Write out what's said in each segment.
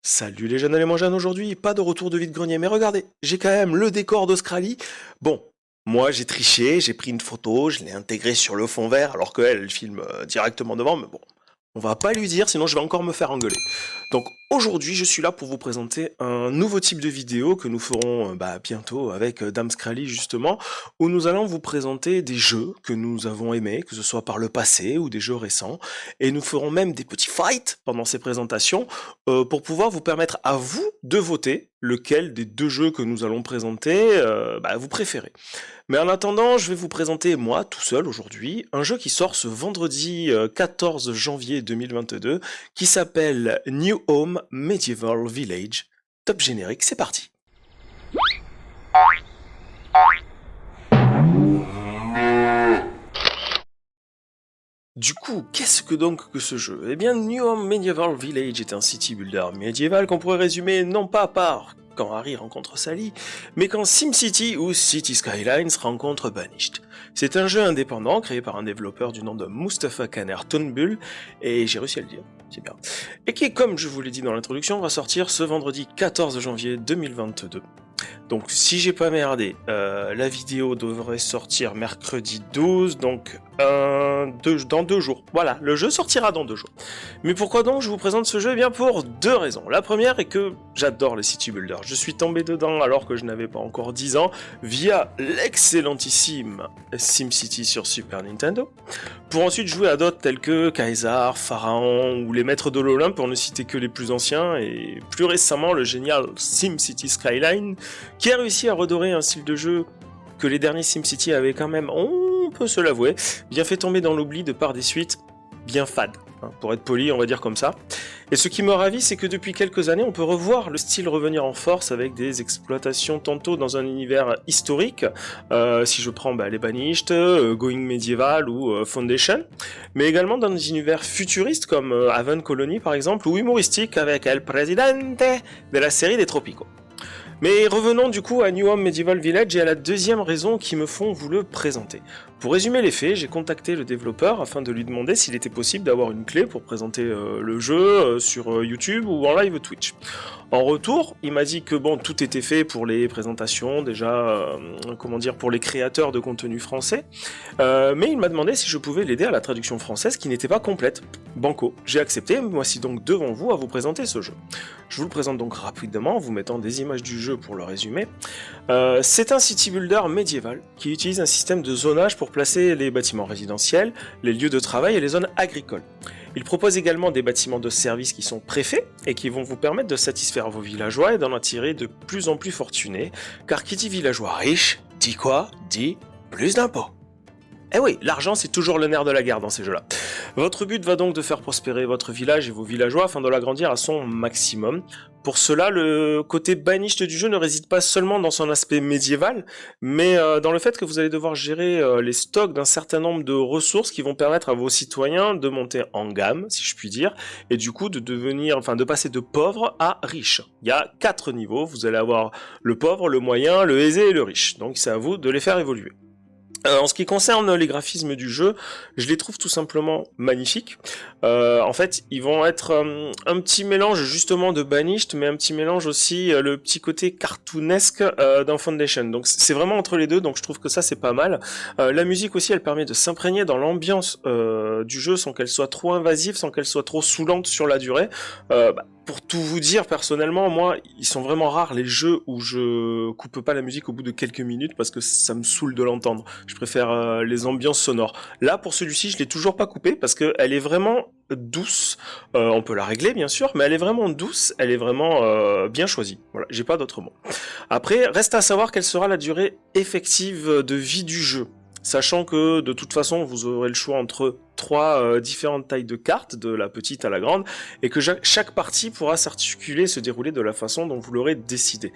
Salut les jeunes et les moins jeunes, aujourd'hui, pas de retour de vide-grenier, mais regardez, j'ai quand même le décor d'Australie. Bon, moi j'ai triché, j'ai pris une photo, je l'ai intégrée sur le fond vert, alors qu'elle, elle filme directement devant, mais bon, on va pas lui dire, sinon je vais encore me faire engueuler. Donc aujourd'hui, je suis là pour vous présenter un nouveau type de vidéo que nous ferons bientôt avec Dame Scrally justement, où nous allons vous présenter des jeux que nous avons aimés, que ce soit par le passé ou des jeux récents, et nous ferons même des petits fights pendant ces présentations pour pouvoir vous permettre à vous de voter lequel des deux jeux que nous allons présenter vous préférez. Mais en attendant, je vais vous présenter moi tout seul aujourd'hui un jeu qui sort ce vendredi 14 janvier 2022 qui s'appelle New Home Medieval Village. Top générique, c'est parti. Du coup, qu'est-ce que donc que ce jeu? Eh bien, New Home Medieval Village est un city builder médiéval qu'on pourrait résumer non pas par quand Harry rencontre Sally, mais quand SimCity ou City Skylines rencontre Banished. C'est un jeu indépendant créé par un développeur du nom de Mustafa Kaner Tunbul, et j'ai réussi à le dire, c'est bien, et qui, comme je vous l'ai dit dans l'introduction, va sortir ce vendredi 14 janvier 2022. Donc si j'ai pas merdé, la vidéo devrait sortir mercredi 12, donc dans 2 jours. Voilà, le jeu sortira dans 2 jours. Mais pourquoi donc je vous présente ce jeu? Eh bien pour 2 raisons. La première est que j'adore les city builders. Je suis tombé dedans alors que je n'avais pas encore 10 ans via l'excellentissime SimCity sur Super Nintendo, pour ensuite jouer à d'autres tels que Kaiser, Pharaon ou les Maîtres de l'Olympe, pour ne citer que les plus anciens, et plus récemment le génial SimCity Skyline, qui a réussi à redorer un style de jeu que les derniers SimCity avaient quand même, on peut se l'avouer, bien fait tomber dans l'oubli de par des suites bien fades, hein, pour être poli, on va dire comme ça. Et ce qui me ravit, c'est que depuis quelques années, on peut revoir le style revenir en force avec des exploitations tantôt dans un univers historique, si je prends les Banished, Going Medieval ou Foundation, mais également dans des univers futuristes comme Haven Colony par exemple, ou humoristiques avec El Presidente de la série des Tropicaux. Mais revenons du coup à New Home Medieval Village et à la deuxième raison qui me font vous le présenter. Pour résumer les faits, j'ai contacté le développeur afin de lui demander s'il était possible d'avoir une clé pour présenter le jeu sur YouTube ou en live Twitch. En retour, il m'a dit que bon, tout était fait pour les présentations, déjà, pour les créateurs de contenu français, mais il m'a demandé si je pouvais l'aider à la traduction française qui n'était pas complète. Banco, j'ai accepté, me voici donc devant vous à vous présenter ce jeu. Je vous le présente donc rapidement en vous mettant des images du jeu pour le résumer. C'est un city builder médiéval qui utilise un système de zonage pour placer les bâtiments résidentiels, les lieux de travail et les zones agricoles. Il propose également des bâtiments de service qui sont préfaits et qui vont vous permettre de satisfaire vos villageois et d'en attirer de plus en plus fortunés, car qui dit villageois riche, dit quoi? Dit plus d'impôts. Eh oui, l'argent c'est toujours le nerf de la guerre dans ces jeux-là. Votre but va donc de faire prospérer votre village et vos villageois afin de l'agrandir à son maximum. Pour cela, le côté banished du jeu ne réside pas seulement dans son aspect médiéval, mais dans le fait que vous allez devoir gérer les stocks d'un certain nombre de ressources qui vont permettre à vos citoyens de monter en gamme, si je puis dire, et du coup de passer de pauvre à riche. Il y a 4 niveaux, vous allez avoir le pauvre, le moyen, le aisé et le riche, donc c'est à vous de les faire évoluer. En ce qui concerne les graphismes du jeu, je les trouve tout simplement magnifiques. En fait, ils vont être un petit mélange justement de Banished, mais un petit mélange aussi, le petit côté cartoonesque d'un Foundation. Donc c'est vraiment entre les deux, donc je trouve que ça c'est pas mal. La musique aussi, elle permet de s'imprégner dans l'ambiance du jeu sans qu'elle soit trop invasive, sans qu'elle soit trop saoulante sur la durée. Pour tout vous dire, personnellement, moi, ils sont vraiment rares les jeux où je coupe pas la musique au bout de quelques minutes parce que ça me saoule de l'entendre. Je préfère les ambiances sonores. Là, pour celui-ci, je l'ai toujours pas coupé parce qu'elle est vraiment douce. On peut la régler, bien sûr, mais elle est vraiment douce, elle est vraiment bien choisie. Voilà, j'ai pas d'autres mots. Après, reste à savoir quelle sera la durée effective de vie du jeu. Sachant que de toute façon vous aurez le choix entre 3 différentes tailles de cartes, de la petite à la grande, et que chaque partie pourra s'articuler, se dérouler de la façon dont vous l'aurez décidé.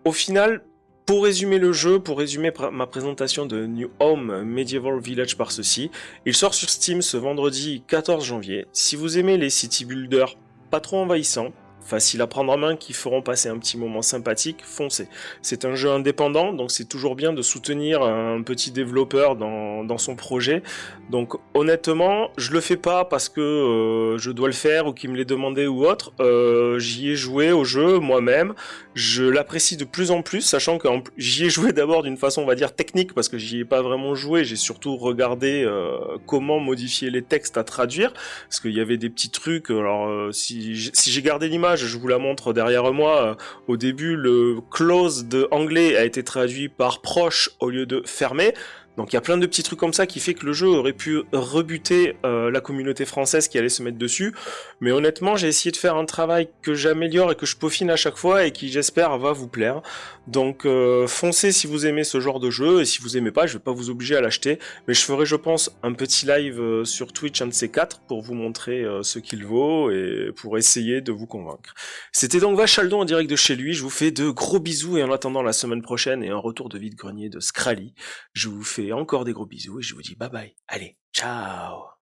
Au final, pour résumer le jeu, pour résumer ma présentation de New Home Medieval Village par ceci, il sort sur Steam ce vendredi 14 janvier. Si vous aimez les city builders pas trop envahissants, faciles à prendre en main, qui feront passer un petit moment sympathique, foncez. C'est un jeu indépendant, donc c'est toujours bien de soutenir un petit développeur dans son projet. Donc honnêtement, je le fais pas parce que je dois le faire ou qu'il me l'ait demandé ou autre. J'y ai joué au jeu moi-même. Je l'apprécie de plus en plus, sachant que j'y ai joué d'abord d'une façon, on va dire, technique, parce que j'y ai pas vraiment joué. J'ai surtout regardé comment modifier les textes à traduire, parce qu'il y avait des petits trucs. Alors, si j'ai gardé l'image, je vous la montre derrière moi. Au début, le close de anglais a été traduit par proche au lieu de fermé. Donc il y a plein de petits trucs comme ça qui fait que le jeu aurait pu rebuter la communauté française qui allait se mettre dessus. Mais honnêtement, j'ai essayé de faire un travail que j'améliore et que je peaufine à chaque fois et qui, j'espère, va vous plaire. Donc foncez si vous aimez ce genre de jeu, et si vous aimez pas, je vais pas vous obliger à l'acheter. Mais je ferai, je pense, un petit live sur Twitch, un de ces quatre, pour vous montrer ce qu'il vaut et pour essayer de vous convaincre. C'était donc Vachaldon en direct de chez lui. Je vous fais de gros bisous et en attendant la semaine prochaine et un retour de vide-grenier de Scrally, je vous fais encore des gros bisous et je vous dis bye bye. Allez, ciao!